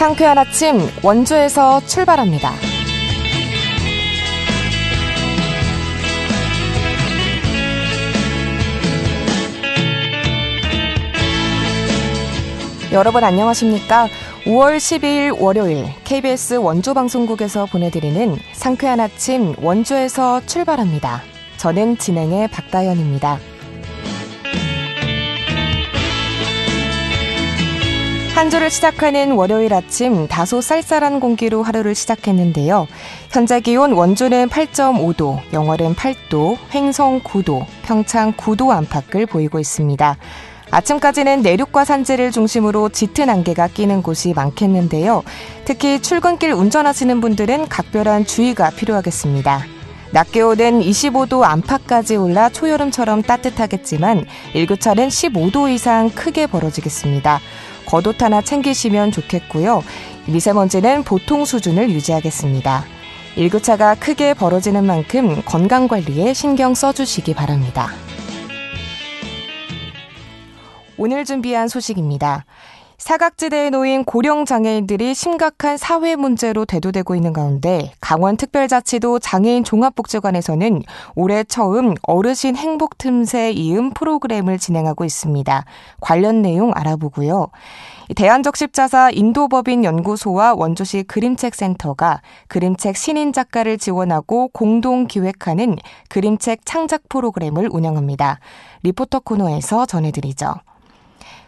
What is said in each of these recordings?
상쾌한 아침 원주에서 출발합니다. 여러분 안녕하십니까? 5월 12일 월요일 KBS 원주방송국에서 보내드리는 상쾌한 아침 원주에서 출발합니다. 저는 진행의 박다연입니다. 한 주를 시작하는 월요일 아침 다소 쌀쌀한 공기로 하루를 시작했는데요. 현재 기온 원주는 8.5도, 영월은 8도, 횡성 9도, 평창 9도 안팎을 보이고 있습니다. 아침까지는 내륙과 산지를 중심으로 짙은 안개가 끼는 곳이 많겠는데요. 특히 출근길 운전하시는 분들은 각별한 주의가 필요하겠습니다. 낮 기온은 25도 안팎까지 올라 초여름처럼 따뜻하겠지만 일교차는 15도 이상 크게 벌어지겠습니다. 겉옷 하나 챙기시면 좋겠고요. 미세먼지는 보통 수준을 유지하겠습니다. 일교차가 크게 벌어지는 만큼 건강관리에 신경 써주시기 바랍니다. 오늘 준비한 소식입니다. 사각지대에 놓인 고령장애인들이 심각한 사회 문제로 대두되고 있는 가운데 강원특별자치도 장애인 종합복지관에서는 올해 처음 어르신 행복틈새 이음 프로그램을 진행하고 있습니다. 관련 내용 알아보고요. 대한적십자사 인도법인연구소와 원주시 그림책센터가 그림책 신인 작가를 지원하고 공동 기획하는 그림책 창작 프로그램을 운영합니다. 리포터 코너에서 전해드리죠.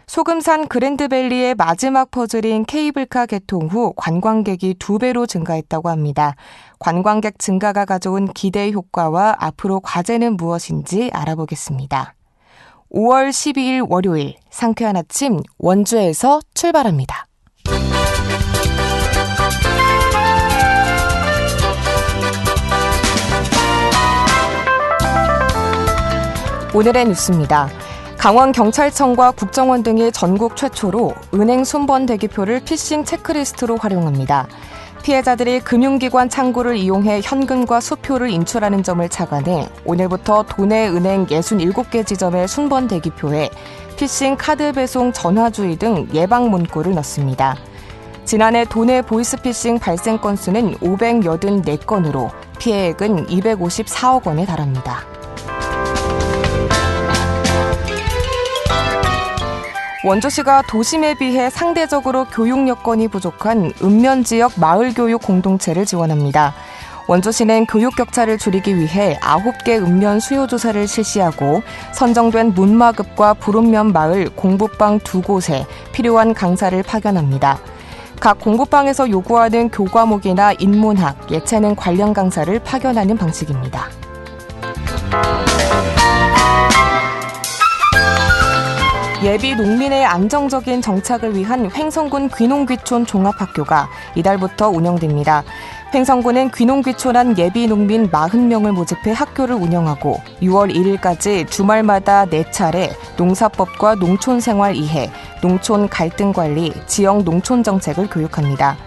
소금산 그랜드밸리의 마지막 퍼즐인 케이블카 개통 후 관광객이 2배로 증가했다고 합니다. 관광객 증가가 가져온 기대 효과와 앞으로 과제는 무엇인지 알아보겠습니다. 5월 12일 월요일 상쾌한 아침 원주에서 출발합니다. 오늘의 뉴스입니다. 강원경찰청과 국정원 등이 전국 최초로 은행 순번 대기표를 피싱 체크리스트로 활용합니다. 피해자들이 금융기관 창구를 이용해 현금과 수표를 인출하는 점을 착안해 오늘부터 도내 은행 67개 지점의 순번 대기표에 피싱 카드 배송 전화주의 등 예방 문구를 넣습니다. 지난해 도내 보이스피싱 발생 건수는 584건으로 피해액은 254억 원에 달합니다. 원주시가 도심에 비해 상대적으로 교육 여건이 부족한 읍면지역 마을교육 공동체를 지원합니다. 원주시는 교육 격차를 줄이기 위해 9개 읍면 수요조사를 실시하고 선정된 문마급과 부름면 마을 공부방 2곳에 필요한 강사를 파견합니다. 각 공부방에서 요구하는 교과목이나 인문학, 예체능 관련 강사를 파견하는 방식입니다. 예비 농민의 안정적인 정착을 위한 횡성군 귀농귀촌 종합학교가 이달부터 운영됩니다. 횡성군은 귀농귀촌한 예비 농민 40명을 모집해 학교를 운영하고 6월 1일까지 주말마다 4차례 농사법과 농촌생활 이해, 농촌 갈등 관리, 지역 농촌 정책을 교육합니다.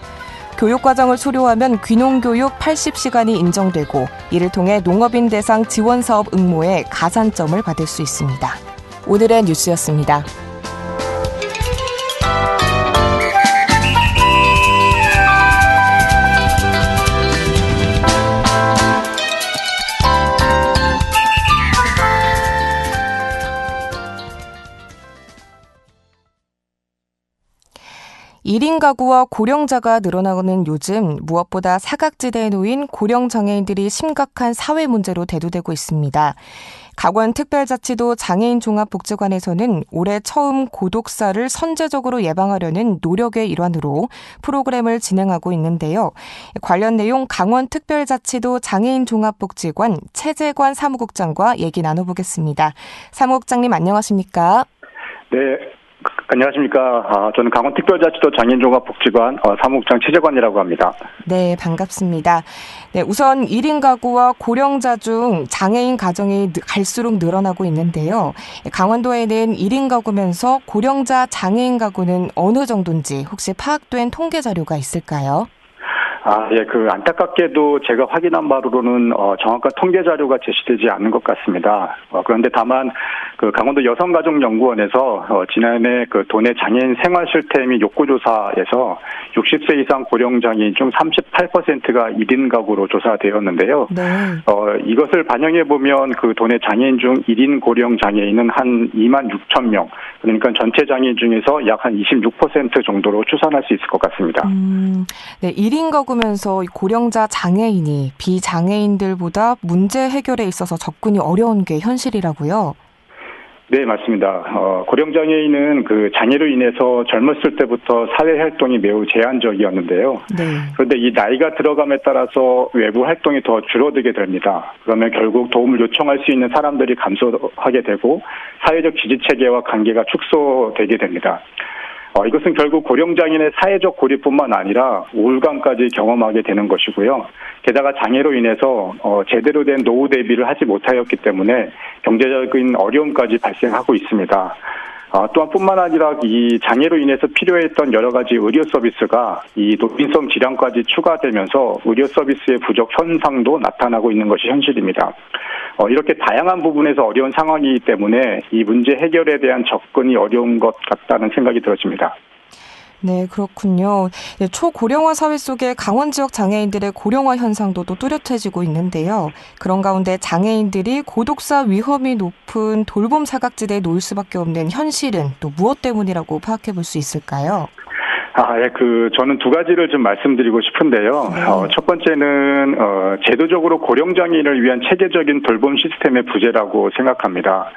교육과정을 수료하면 귀농교육 80시간이 인정되고 이를 통해 농업인 대상 지원사업 응모에 가산점을 받을 수 있습니다. 오늘의 뉴스였습니다. 일 인 가구와 고령자가 늘어나는 요즘 무엇보다 사각지대에 놓인 고령장애인들이 심각한 사회 문제로 대두되고 있습니다. 강원특별자치도 장애인종합복지관에서는 올해 처음 고독사를 선제적으로 예방하려는 노력의 일환으로 프로그램을 진행하고 있는데요. 관련 내용 강원특별자치도 장애인종합복지관 최재관 사무국장과 얘기 나눠보겠습니다. 사무국장님 안녕하십니까? 네. 안녕하십니까. 저는 강원특별자치도 장애인종합복지관 사무국장 최재관이라고 합니다. 네, 반갑습니다. 네, 우선 1인 가구와 고령자 중 장애인 가정이 갈수록 늘어나고 있는데요. 강원도에는 1인 가구면서 고령자 장애인 가구는 어느 정도인지 혹시 파악된 통계 자료가 있을까요? 예, 안타깝게도 제가 확인한 바로는, 정확한 통계 자료가 제시되지 않는 것 같습니다. 그런데 다만, 강원도 여성가족연구원에서, 지난해 도내 장애인 생활 실태 및 욕구조사에서 60세 이상 고령장애인 중 38%가 1인 가구로 조사되었는데요. 네. 이것을 반영해보면 도내 장애인 중 1인 고령장애인은 한 2만 6천 명, 그러니까 전체 장애인 중에서 약 한 26% 정도로 추산할 수 있을 것 같습니다. 네, 1인 가구면서 고령자 장애인이 비장애인들보다 문제 해결에 있어서 접근이 어려운 게 현실이라고요? 네, 맞습니다. 고령장애인은 장애로 인해서 젊었을 때부터 사회활동이 매우 제한적이었는데요. 네. 그런데 이 나이가 들어감에 따라서 외부 활동이 더 줄어들게 됩니다. 그러면 결국 도움을 요청할 수 있는 사람들이 감소하게 되고 사회적 지지체계와 관계가 축소되게 됩니다. 이것은 결국 고령장애인의 사회적 고립뿐만 아니라 우울감까지 경험하게 되는 것이고요. 게다가 장애로 인해서 제대로 된 노후 대비를 하지 못하였기 때문에 경제적인 어려움까지 발생하고 있습니다. 또한 뿐만 아니라 이 장애로 인해서 필요했던 여러 가지 의료 서비스가 이 노인성 질환까지 추가되면서 의료 서비스의 부족 현상도 나타나고 있는 것이 현실입니다. 이렇게 다양한 부분에서 어려운 상황이기 때문에 이 문제 해결에 대한 접근이 어려운 것 같다는 생각이 들어집니다. 네, 그렇군요. 초고령화 사회 속에 강원 지역 장애인들의 고령화 현상도 또 뚜렷해지고 있는데요. 그런 가운데 장애인들이 고독사 위험이 높은 돌봄 사각지대에 놓일 수밖에 없는 현실은 또 무엇 때문이라고 파악해 볼 수 있을까요? 저는 두 가지를 좀 말씀드리고 싶은데요. 네. 첫 번째는, 제도적으로 고령장애인을 위한 체계적인 돌봄 시스템의 부재라고 생각합니다.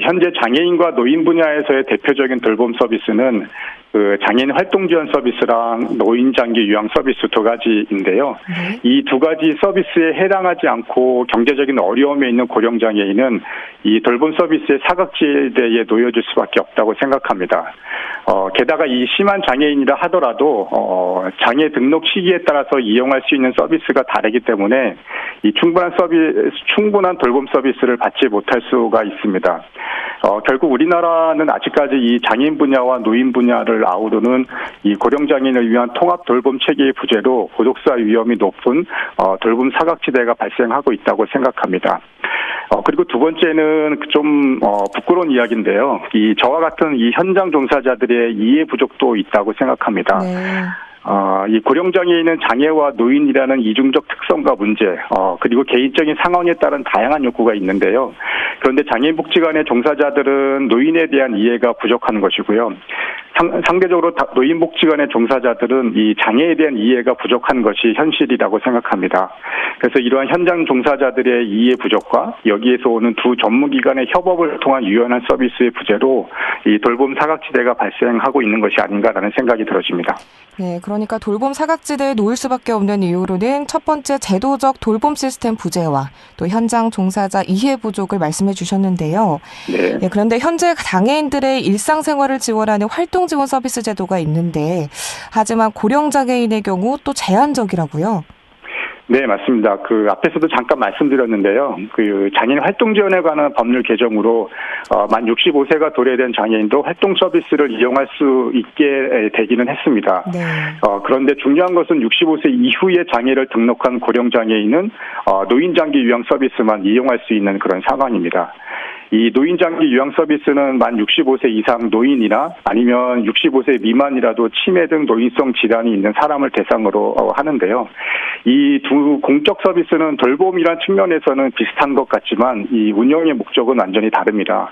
현재 장애인과 노인 분야에서의 대표적인 돌봄 서비스는 장애인 활동 지원 서비스랑 노인 장기 요양 서비스 두 가지인데요. 네. 이 두 가지 서비스에 해당하지 않고 경제적인 어려움에 있는 고령장애인은 이 돌봄 서비스의 사각지대에 놓여질 수밖에 없다고 생각합니다. 게다가 이 심한 장애인이라 하더라도 장애 등록 시기에 따라서 이용할 수 있는 서비스가 다르기 때문에 이 충분한 돌봄 서비스를 받지 못할 수가 있습니다. 결국 우리나라는 아직까지 이 장애인 분야와 노인 분야를 아우르는 이 고령장애인을 위한 통합 돌봄 체계의 부재로 고독사 위험이 높은 돌봄 사각지대가 발생하고 있다고 생각합니다. 그리고 두 번째는 좀 부끄러운 이야기인데요. 저와 같은 이 현장 종사자들의 이해 부족도 있다고 생각합니다. 네. 이 고령장애인은 장애와 노인이라는 이중적 특성과 문제, 그리고 개인적인 상황에 따른 다양한 욕구가 있는데요. 그런데 장애인복지관의 종사자들은 노인에 대한 이해가 부족한 것이고요. 상대적으로 노인복지관의 종사자들은 이 장애에 대한 이해가 부족한 것이 현실이라고 생각합니다. 그래서 이러한 현장 종사자들의 이해 부족과 여기에서 오는 두 전문기관의 협업을 통한 유연한 서비스의 부재로 이 돌봄 사각지대가 발생하고 있는 것이 아닌가라는 생각이 들어집니다. 네, 그러니까 돌봄 사각지대에 놓일 수밖에 없는 이유로는 첫 번째 제도적 돌봄 시스템 부재와 또 현장 종사자 이해 부족을 말씀해 주셨는데요. 네. 네, 그런데 현재 장애인들의 일상생활을 지원하는 활동 지원 서비스 제도가 있는데 하지만 고령장애인의 경우 또 제한적이라고요. 네, 맞습니다. 앞에서도 잠깐 말씀드렸는데요. 장애인 활동 지원에 관한 법률 개정으로 만 65세가 도래된 장애인도 활동 서비스를 이용할 수 있게 되기는 했습니다. 네. 그런데 중요한 것은 65세 이후에 장애를 등록한 고령장애인은 노인 장기 요양 서비스만 이용할 수 있는 그런 상황입니다. 이 노인 장기 요양 서비스는 만 65세 이상 노인이나 아니면 65세 미만이라도 치매 등 노인성 질환이 있는 사람을 대상으로 하는데요. 이 두 공적 서비스는 돌봄이란 측면에서는 비슷한 것 같지만 이 운영의 목적은 완전히 다릅니다.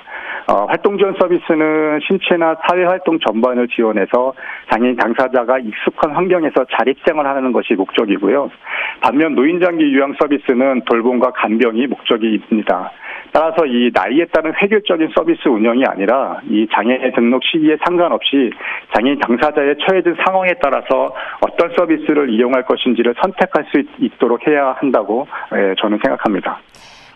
활동 지원 서비스는 신체나 사회 활동 전반을 지원해서 장애인 당사자가 익숙한 환경에서 자립생활하는 것이 목적이고요. 반면 노인 장기 요양 서비스는 돌봄과 간병이 목적입니다. 따라서 이 나이에 따른 획일적인 서비스 운영이 아니라 이 장애 등록 시기에 상관없이 장애인 당사자의 처해진 상황에 따라서 어떤 서비스를 이용할 것인지를 선택할 수 있도록 해야 한다고 저는 생각합니다.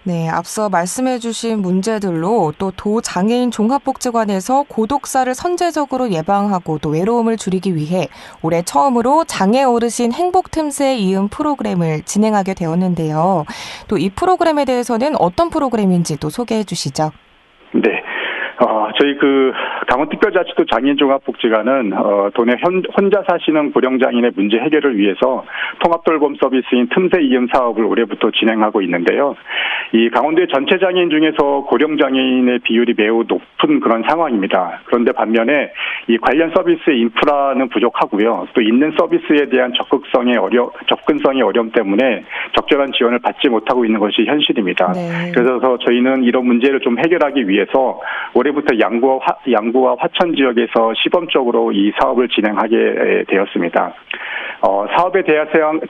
네, 앞서 말씀해 주신 문제들로 또 도장애인 종합복지관에서 고독사를 선제적으로 예방하고 또 외로움을 줄이기 위해 올해 처음으로 장애 어르신 행복 틈새에 이은 프로그램을 진행하게 되었는데요. 또 이 프로그램에 대해서는 어떤 프로그램인지 또 소개해 주시죠. 네. 저희 강원특별자치도 장애인종합복지관은 도내 혼자 사시는 고령장애인의 문제 해결을 위해서 통합돌봄 서비스인 틈새 이음 사업을 올해부터 진행하고 있는데요. 이 강원도의 전체 장애인 중에서 고령장애인의 비율이 매우 높은 그런 상황입니다. 그런데 반면에 이 관련 서비스의 인프라는 부족하고요. 또 있는 서비스에 대한 접근성의 어려움 때문에 적절한 지원을 받지 못하고 있는 것이 현실입니다. 네. 그래서 저희는 이런 문제를 좀 해결하기 위해서 올해부터 양구와 화천 지역에서 시범적으로 이 사업을 진행하게 되었습니다. 사업의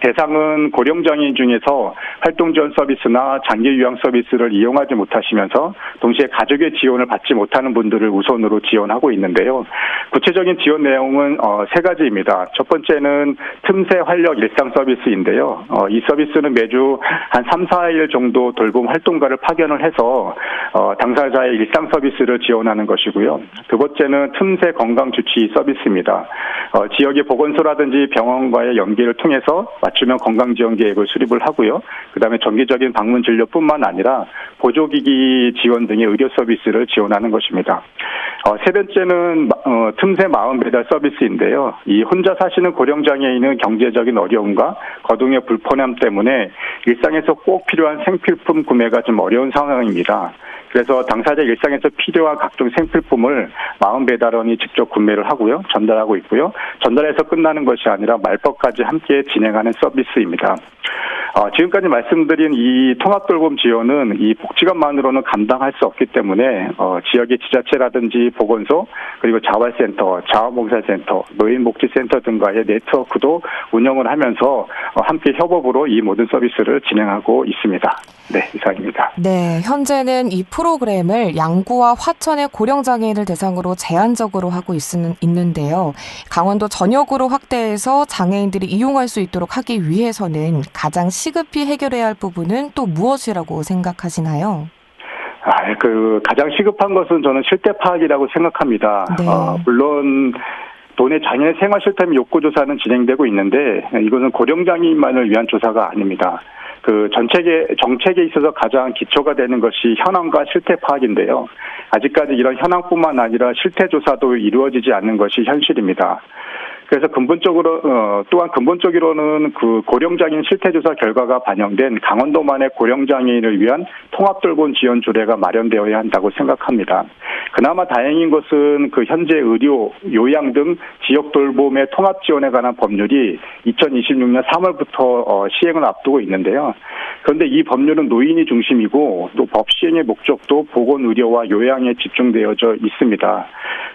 대상은 고령장애인 중에서 활동지원 서비스나 장기요양 서비스를 이용하지 못하시면서 동시에 가족의 지원을 받지 못하는 분들을 우선으로 지원하고 있는데요. 구체적인 지원 내용은 세 가지입니다. 첫 번째는 틈새 활력 일상 서비스인데요. 이 서비스는 매주 한 3, 4일 정도 돌봄 활동가를 파견을 해서 당사자의 일상 서비스를 지원하는 것이고요. 두 번째는 틈새 건강 주치 서비스입니다. 지역의 보건소라든지 병원과의 연계를 통해서 맞춤형 건강 지원 계획을 수립을 하고요. 그다음에 정기적인 방문 진료뿐만 아니라 보조기기 지원 등의 의료 서비스를 지원하는 것입니다. 세 번째는 틈새 마음 배달 서비스인데요. 이 혼자 사시는 고령장애인은 경제적인 어려움과 거동의 불편함 때문에 일상에서 꼭 필요한 생필품 구매가 좀 어려운 상황입니다. 그래서 당사자 일상에서 필요한 각종 생필품을 마음 배달원이 직접 구매를 하고요. 전달하고 있고요. 전달해서 끝나는 것이 아니라 말법까지 함께 진행하는 서비스입니다. 지금까지 말씀드린 이 통합돌봄 지원은 이 복지관만으로는 감당할 수 없기 때문에 지역의 지자체라든지 보건소 그리고 자활센터, 자원봉사센터, 노인복지센터 등과의 네트워크도 운영을 하면서 함께 협업으로 이 모든 서비스를 진행하고 있습니다. 네, 이상입니다. 네, 현재는 이 프로그램을 양구와 화천의 고령장애인을 대상으로 제한적으로 하고 있는데요. 강원도 전역으로 확대해서 장애인들이 이용할 수 있도록 하기 위해서는 가장 시급히 해결해야 할 부분은 또 무엇이라고 생각하시나요? 가장 시급한 것은 저는 실태 파악이라고 생각합니다. 네. 물론 도내 장애인 생활 실태 및 욕구 조사는 진행되고 있는데 이것은 고령장애인만을 위한 조사가 아닙니다. 정책에 있어서 가장 기초가 되는 것이 현황과 실태 파악인데요. 아직까지 이런 현황뿐만 아니라 실태 조사도 이루어지지 않는 것이 현실입니다. 그래서 또한 근본적으로는 고령장애인 실태조사 결과가 반영된 강원도만의 고령장애인을 위한 통합돌봄 지원 조례가 마련되어야 한다고 생각합니다. 그나마 다행인 것은 현재 의료, 요양 등 지역 돌봄의 통합 지원에 관한 법률이 2026년 3월부터 시행을 앞두고 있는데요. 그런데 이 법률은 노인이 중심이고 또 법 시행의 목적도 보건의료와 요양에 집중되어져 있습니다.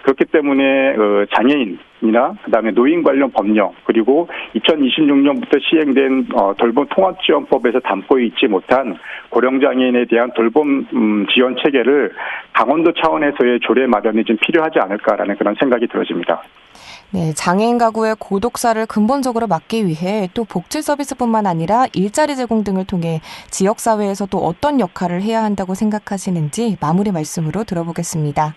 그렇기 때문에 장애인이나 그다음에 노인 관련 법령 그리고 2026년부터 시행된 돌봄 통합지원법에서 담고 있지 못한 고령장애인에 대한 돌봄 지원 체계를 강원도 차원에서의 조례 마련이 좀 필요하지 않을까라는 그런 생각이 들어집니다. 네, 장애인 가구의 고독사를 근본적으로 막기 위해 또 복지 서비스뿐만 아니라 일자리 제공 등을 통해 지역사회에서 또 어떤 역할을 해야 한다고 생각하시는지 마무리 말씀으로 들어보겠습니다.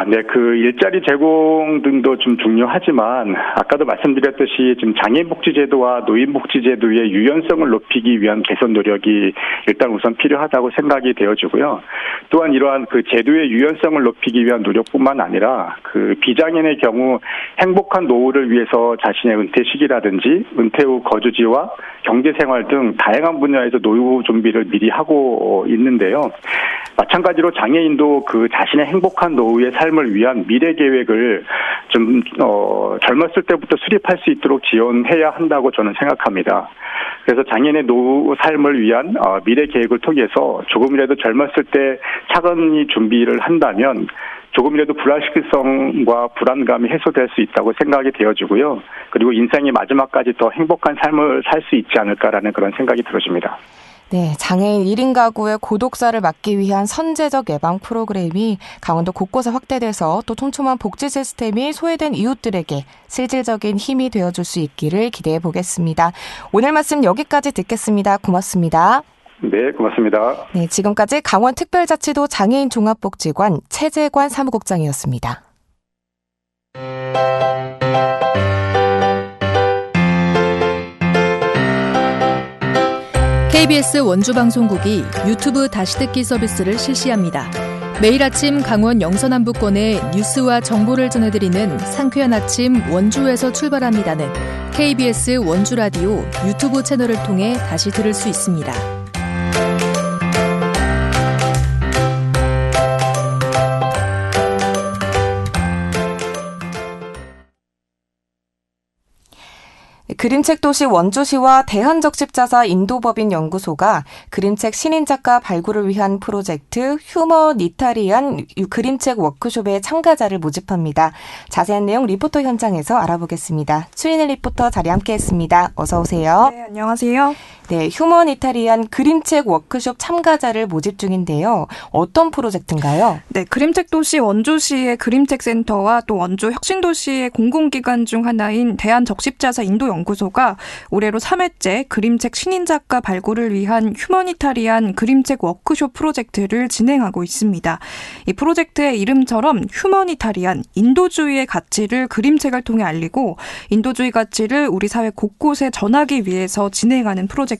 네, 일자리 제공 등도 좀 중요하지만 아까도 말씀드렸듯이 지금 장애인복지제도와 노인복지제도의 유연성을 높이기 위한 개선 노력이 일단 우선 필요하다고 생각이 되어지고요. 또한 이러한 제도의 유연성을 높이기 위한 노력뿐만 아니라 비장애인의 경우 행복한 노후를 위해서 자신의 은퇴 시기라든지 은퇴 후 거주지와 경제생활 등 다양한 분야에서 노후 준비를 미리 하고 있는데요. 마찬가지로 장애인도 자신의 행복한 노후의 삶을 위한 미래 계획을 좀 젊었을 때부터 수립할 수 있도록 지원해야 한다고 저는 생각합니다. 그래서 장애인의 노후 삶을 위한 미래 계획을 통해서 조금이라도 젊었을 때 차근히 준비를 한다면 조금이라도 불확실성과 불안감이 해소될 수 있다고 생각이 되어지고요. 그리고 인생의 마지막까지 더 행복한 삶을 살 수 있지 않을까라는 그런 생각이 들어집니다. 네, 장애인 1인 가구의 고독사를 막기 위한 선제적 예방 프로그램이 강원도 곳곳에 확대돼서 또 촘촘한 복지 시스템이 소외된 이웃들에게 실질적인 힘이 되어줄 수 있기를 기대해 보겠습니다. 오늘 말씀 여기까지 듣겠습니다. 고맙습니다. 네, 고맙습니다. 네, 지금까지 강원특별자치도 장애인종합복지관 최재관 사무국장이었습니다. KBS 원주방송국이 유튜브 다시 듣기 서비스를 실시합니다. 매일 아침 강원 영서남부권의 뉴스와 정보를 전해드리는 상쾌한 아침 원주에서 출발합니다는 KBS 원주라디오 유튜브 채널을 통해 다시 들을 수 있습니다. 그림책 도시 원주시와 대한적십자사 인도법인연구소가 그림책 신인작가 발굴을 위한 프로젝트 휴머니타리안 그림책 워크숍의 참가자를 모집합니다. 자세한 내용 리포터 현장에서 알아보겠습니다. 추인일 리포터 자리 함께했습니다. 어서 오세요. 네, 안녕하세요. 네, 휴머니타리안 그림책 워크숍 참가자를 모집 중인데요. 어떤 프로젝트인가요? 네, 그림책 도시 원주시의 그림책 센터와 또 원주 혁신도시의 공공기관 중 하나인 대한적십자사 인도연구소가 올해로 3회째 그림책 신인작가 발굴을 위한 휴머니타리안 그림책 워크숍 프로젝트를 진행하고 있습니다. 이 프로젝트의 이름처럼 휴머니타리안, 인도주의의 가치를 그림책을 통해 알리고 인도주의 가치를 우리 사회 곳곳에 전하기 위해서 진행하는 프로젝트인데요.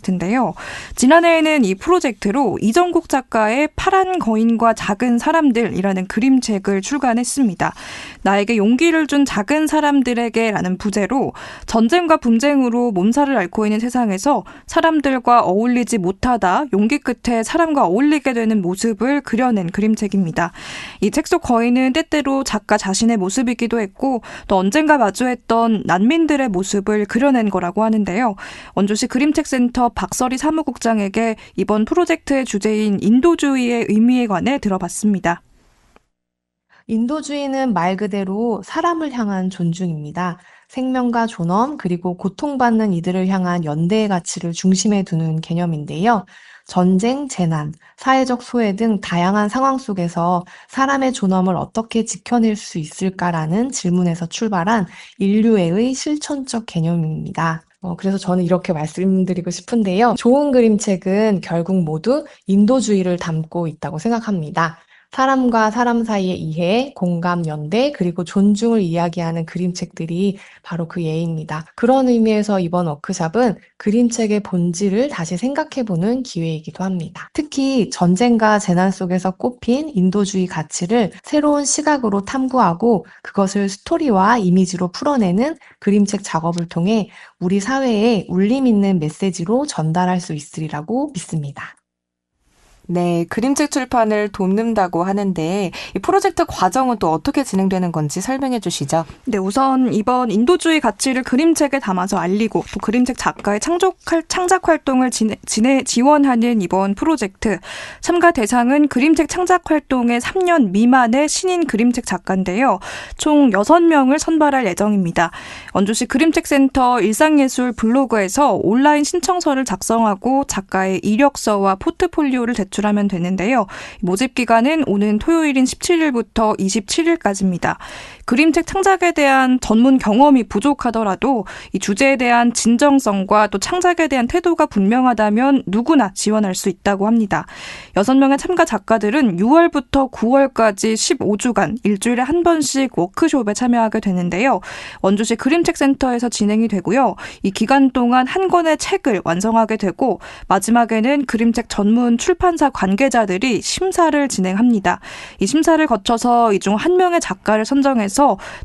지난해에는 이 프로젝트로 이정국 작가의 파란 거인과 작은 사람들이라는 그림책을 출간했습니다. 나에게 용기를 준 작은 사람들에게라는 부제로 전쟁과 분쟁으로 몸살을 앓고 있는 세상에서 사람들과 어울리지 못하다 용기 끝에 사람과 어울리게 되는 모습을 그려낸 그림책입니다. 이 책 속 거인은 때때로 작가 자신의 모습이기도 했고 또 언젠가 마주했던 난민들의 모습을 그려낸 거라고 하는데요. 원주시 그림책센터 박설희 사무국장에게 이번 프로젝트의 주제인 인도주의의 의미에 관해 들어봤습니다. 인도주의는 말 그대로 사람을 향한 존중입니다. 생명과 존엄 그리고 고통받는 이들을 향한 연대의 가치를 중심에 두는 개념인데요. 전쟁, 재난, 사회적 소외 등 다양한 상황 속에서 사람의 존엄을 어떻게 지켜낼 수 있을까라는 질문에서 출발한 인류애의 실천적 개념입니다. 그래서 저는 이렇게 말씀드리고 싶은데요. 좋은 그림책은 결국 모두 인도주의를 담고 있다고 생각합니다. 사람과 사람 사이의 이해, 공감, 연대, 그리고 존중을 이야기하는 그림책들이 바로 그 예입니다. 그런 의미에서 이번 워크숍은 그림책의 본질을 다시 생각해보는 기회이기도 합니다. 특히 전쟁과 재난 속에서 꼽힌 인도주의 가치를 새로운 시각으로 탐구하고 그것을 스토리와 이미지로 풀어내는 그림책 작업을 통해 우리 사회에 울림 있는 메시지로 전달할 수 있으리라고 믿습니다. 네, 그림책 출판을 돕는다고 하는데 이 프로젝트 과정은 또 어떻게 진행되는 건지 설명해 주시죠. 네, 우선 이번 인도주의 가치를 그림책에 담아서 알리고 또 그림책 작가의 창작 활동을 지원하는 이번 프로젝트. 참가 대상은 그림책 창작 활동에 3년 미만의 신인 그림책 작가인데요. 총 6명을 선발할 예정입니다. 원주시 그림책센터 일상예술 블로그에서 온라인 신청서를 작성하고 작가의 이력서와 포트폴리오를 제출하면 되는데요. 모집 기간은 오는 토요일인 17일부터 27일까지입니다. 그림책 창작에 대한 전문 경험이 부족하더라도 이 주제에 대한 진정성과 또 창작에 대한 태도가 분명하다면 누구나 지원할 수 있다고 합니다. 6명의 참가 작가들은 6월부터 9월까지 15주간 일주일에 한 번씩 워크숍에 참여하게 되는데요. 원주시 그림책센터에서 진행이 되고요. 이 기간 동안 한 권의 책을 완성하게 되고 마지막에는 그림책 전문 출판사 관계자들이 심사를 진행합니다. 이 심사를 거쳐서 이 중 한 명의 작가를 선정해서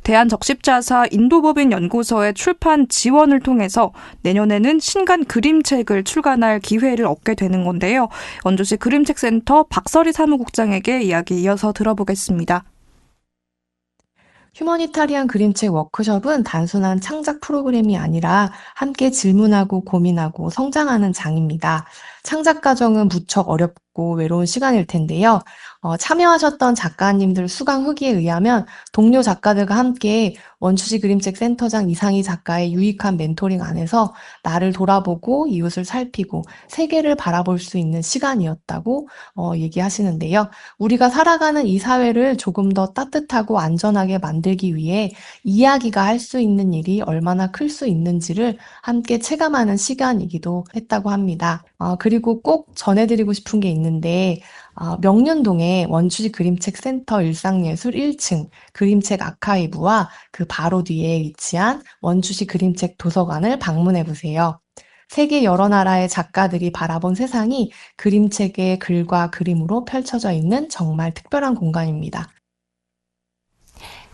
대한적십자사 인도법인연구소의 출판 지원을 통해서 내년에는 신간 그림책을 출간할 기회를 얻게 되는 건데요. 원주시 그림책센터 박설희 사무국장에게 이야기 이어서 들어보겠습니다. 휴머니타리안 그림책 워크숍은 단순한 창작 프로그램이 아니라 함께 질문하고 고민하고 성장하는 장입니다. 창작 과정은 무척 어렵고 외로운 시간일 텐데요. 참여하셨던 작가님들 수강 후기에 의하면 동료 작가들과 함께 원주시 그림책 센터장 이상희 작가의 유익한 멘토링 안에서 나를 돌아보고 이웃을 살피고 세계를 바라볼 수 있는 시간이었다고 얘기하시는데요. 우리가 살아가는 이 사회를 조금 더 따뜻하고 안전하게 만들기 위해 이야기가 할 수 있는 일이 얼마나 클 수 있는지를 함께 체감하는 시간이기도 했다고 합니다. 그리고 꼭 전해드리고 싶은 게 있는데 명륜동에 원주시 그림책 센터 일상예술 1층 그림책 아카이브와 그 바로 뒤에 위치한 원주시 그림책 도서관을 방문해 보세요. 세계 여러 나라의 작가들이 바라본 세상이 그림책의 글과 그림으로 펼쳐져 있는 정말 특별한 공간입니다.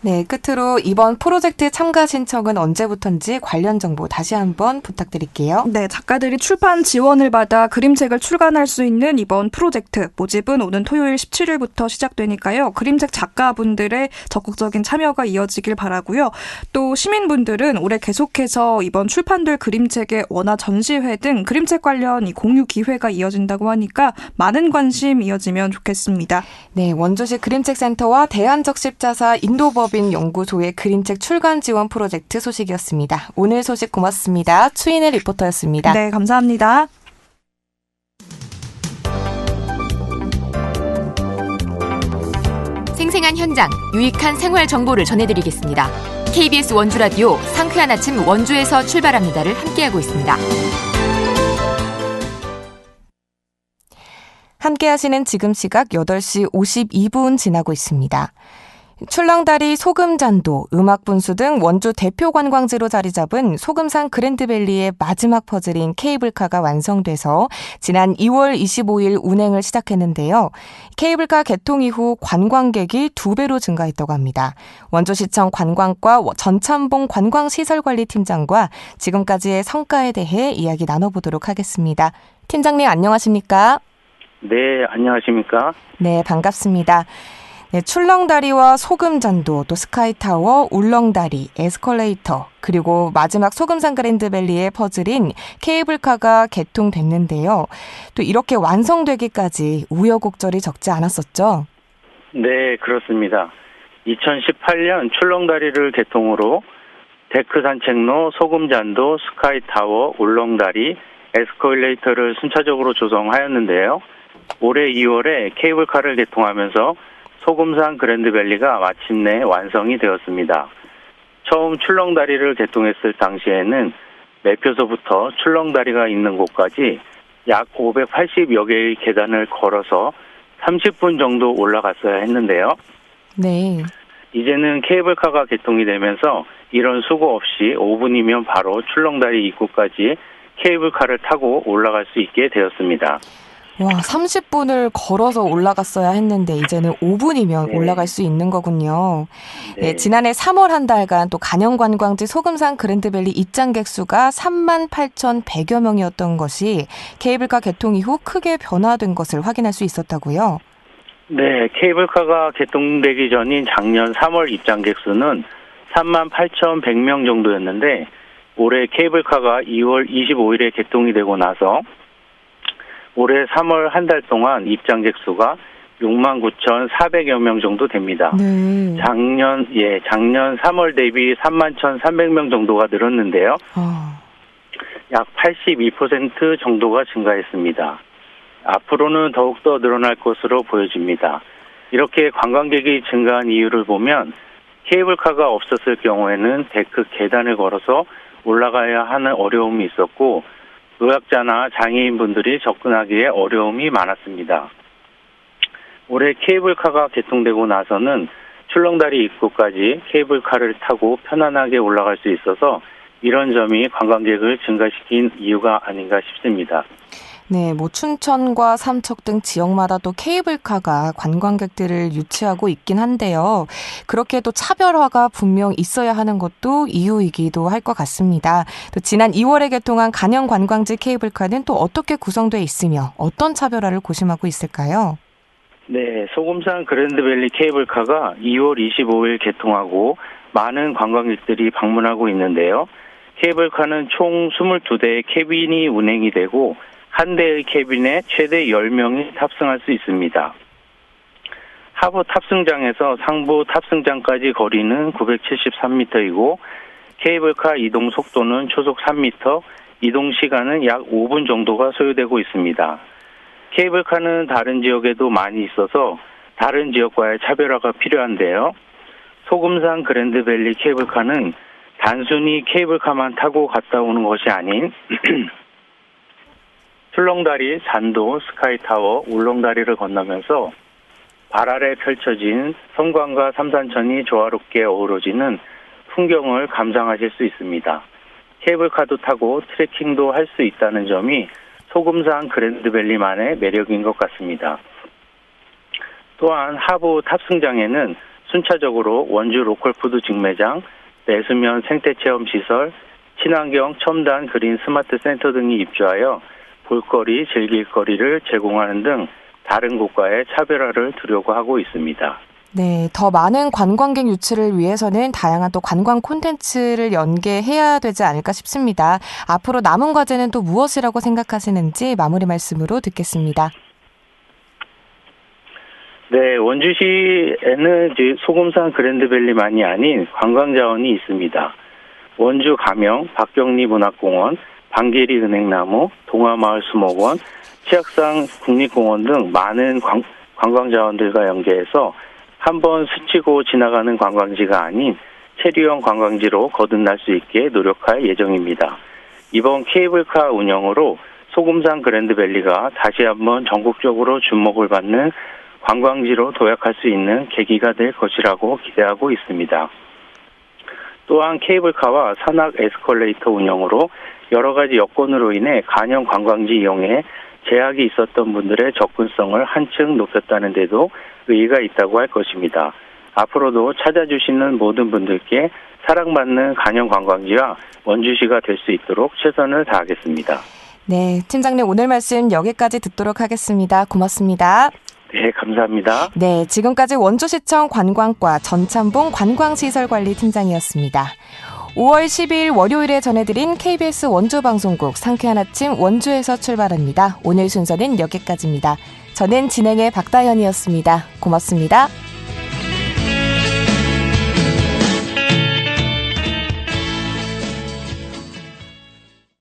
네, 끝으로 이번 프로젝트 참가 신청은 언제부터인지 관련 정보 다시 한번 부탁드릴게요. 네, 작가들이 출판 지원을 받아 그림책을 출간할 수 있는 이번 프로젝트 모집은 오는 토요일 17일부터 시작되니까요. 그림책 작가분들의 적극적인 참여가 이어지길 바라고요. 또 시민분들은 올해 계속해서 이번 출판될 그림책의 원화 전시회 등 그림책 관련 이 공유 기회가 이어진다고 하니까 많은 관심 이어지면 좋겠습니다. 네, 원주시 그림책센터와 대한적십자사 인도법인 연구소의 그림책 출간 지원 프로젝트 소식이었습니다. 오늘 소식 고맙습니다. 추인혜 리포터였습니다. 네, 감사합니다. 생생한 현장, 유익한 생활 정보를 전해드리겠습니다. KBS 원주라디오 상쾌한 아침 원주에서 출발합니다를 함께하고 있습니다. 함께 하시는 지금 시각 8시 52분 지나고 있습니다. 출렁다리, 소금잔도, 음악분수 등 원주 대표 관광지로 자리 잡은 소금산 그랜드밸리의 마지막 퍼즐인 케이블카가 완성돼서 지난 2월 25일 운행을 시작했는데요. 케이블카 개통 이후 관광객이 2배로 증가했다고 합니다. 원주시청 관광과 전참봉 관광시설관리팀장과 지금까지의 성과에 대해 이야기 나눠보도록 하겠습니다. 팀장님 안녕하십니까? 네, 안녕하십니까? 네, 반갑습니다. 네, 출렁다리와 소금잔도, 또 스카이타워, 울렁다리, 에스컬레이터, 그리고 마지막 소금산 그랜드밸리의 퍼즐인 케이블카가 개통됐는데요. 또 이렇게 완성되기까지 우여곡절이 적지 않았었죠? 네, 그렇습니다. 2018년 출렁다리를 개통으로 데크 산책로, 소금잔도, 스카이타워, 울렁다리, 에스컬레이터를 순차적으로 조성하였는데요. 올해 2월에 케이블카를 개통하면서 소금산 그랜드밸리가 마침내 완성이 되었습니다. 처음 출렁다리를 개통했을 당시에는 매표소부터 출렁다리가 있는 곳까지 약 580여 개의 계단을 걸어서 30분 정도 올라갔어야 했는데요. 네. 이제는 케이블카가 개통이 되면서 이런 수고 없이 5분이면 바로 출렁다리 입구까지 케이블카를 타고 올라갈 수 있게 되었습니다. 와, 30분을 걸어서 올라갔어야 했는데 이제는 5분이면 네. 올라갈 수 있는 거군요. 네. 네, 지난해 3월 한 달간 또 간영관광지 소금산 그랜드밸리 입장객 수가 38,100여 명이었던 것이 케이블카 개통 이후 크게 변화된 것을 확인할 수 있었다고요? 네, 케이블카가 개통되기 전인 작년 3월 입장객 수는 38,100명 정도였는데 올해 케이블카가 2월 25일에 개통이 되고 나서 올해 3월 한 달 동안 입장객 수가 69,400여 명 정도 됩니다. 네. 작년 3월 대비 31,300명 정도가 늘었는데요. 약 82% 정도가 증가했습니다. 앞으로는 더욱더 늘어날 것으로 보여집니다. 이렇게 관광객이 증가한 이유를 보면 케이블카가 없었을 경우에는 데크 계단을 걸어서 올라가야 하는 어려움이 있었고 노약자나 장애인분들이 접근하기에 어려움이 많았습니다. 올해 케이블카가 개통되고 나서는 출렁다리 입구까지 케이블카를 타고 편안하게 올라갈 수 있어서 이런 점이 관광객을 증가시킨 이유가 아닌가 싶습니다. 네, 뭐 춘천과 삼척 등 지역마다 또 케이블카가 관광객들을 유치하고 있긴 한데요. 그렇게 또 차별화가 분명 있어야 하는 것도 이유이기도 할 것 같습니다. 또 지난 2월에 개통한 간영관광지 케이블카는 또 어떻게 구성되어 있으며 어떤 차별화를 고심하고 있을까요? 네, 소금산 그랜드밸리 케이블카가 2월 25일 개통하고 많은 관광객들이 방문하고 있는데요. 케이블카는 총 22대의 캐빈이 운행이 되고 한 대의 캐빈에 최대 10명이 탑승할 수 있습니다. 하부 탑승장에서 상부 탑승장까지 거리는 973m이고 케이블카 이동 속도는 초속 3m, 이동 시간은 약 5분 정도가 소요되고 있습니다. 케이블카는 다른 지역에도 많이 있어서 다른 지역과의 차별화가 필요한데요. 소금산 그랜드밸리 케이블카는 단순히 케이블카만 타고 갔다 오는 것이 아닌 출렁다리, 잔도, 스카이타워, 울렁다리를 건너면서 발 아래 펼쳐진 섬광과 삼산천이 조화롭게 어우러지는 풍경을 감상하실 수 있습니다. 케이블카도 타고 트레킹도 할 수 있다는 점이 소금산 그랜드밸리만의 매력인 것 같습니다. 또한 하부 탑승장에는 순차적으로 원주 로컬푸드 직매장, 내수면 생태체험시설, 친환경 첨단 그린 스마트 센터 등이 입주하여 볼거리, 즐길거리를 제공하는 등 다른 곳과의 차별화를 두려고 하고 있습니다. 네, 더 많은 관광객 유치를 위해서는 다양한 또 관광 콘텐츠를 연계해야 되지 않을까 싶습니다. 앞으로 남은 과제는 또 무엇이라고 생각하시는지 마무리 말씀으로 듣겠습니다. 네, 원주시에는 소금산 그랜드밸리만이 아닌 관광자원이 있습니다. 원주 가명, 박경리 문학공원, 방계리 은행나무, 동화마을 수목원, 치악산 국립공원 등 많은 관광자원들과 연계해서 한번 스치고 지나가는 관광지가 아닌 체류형 관광지로 거듭날 수 있게 노력할 예정입니다. 이번 케이블카 운영으로 소금산 그랜드밸리가 다시 한번 전국적으로 주목을 받는 관광지로 도약할 수 있는 계기가 될 것이라고 기대하고 있습니다. 또한 케이블카와 산악 에스컬레이터 운영으로 여러 가지 여건으로 인해 간현 관광지 이용에 제약이 있었던 분들의 접근성을 한층 높였다는 데도 의의가 있다고 할 것입니다. 앞으로도 찾아주시는 모든 분들께 사랑받는 간현 관광지와 원주시가 될 수 있도록 최선을 다하겠습니다. 네, 팀장님 오늘 말씀 여기까지 듣도록 하겠습니다. 고맙습니다. 네, 감사합니다. 네, 지금까지 원주시청 관광과 전찬봉 관광시설관리팀장이었습니다. 5월 10일 월요일에 전해드린 KBS 원주방송국 상쾌한 아침 원주에서 출발합니다. 오늘 순서는 여기까지입니다. 저는 진행의 박다현이었습니다. 고맙습니다.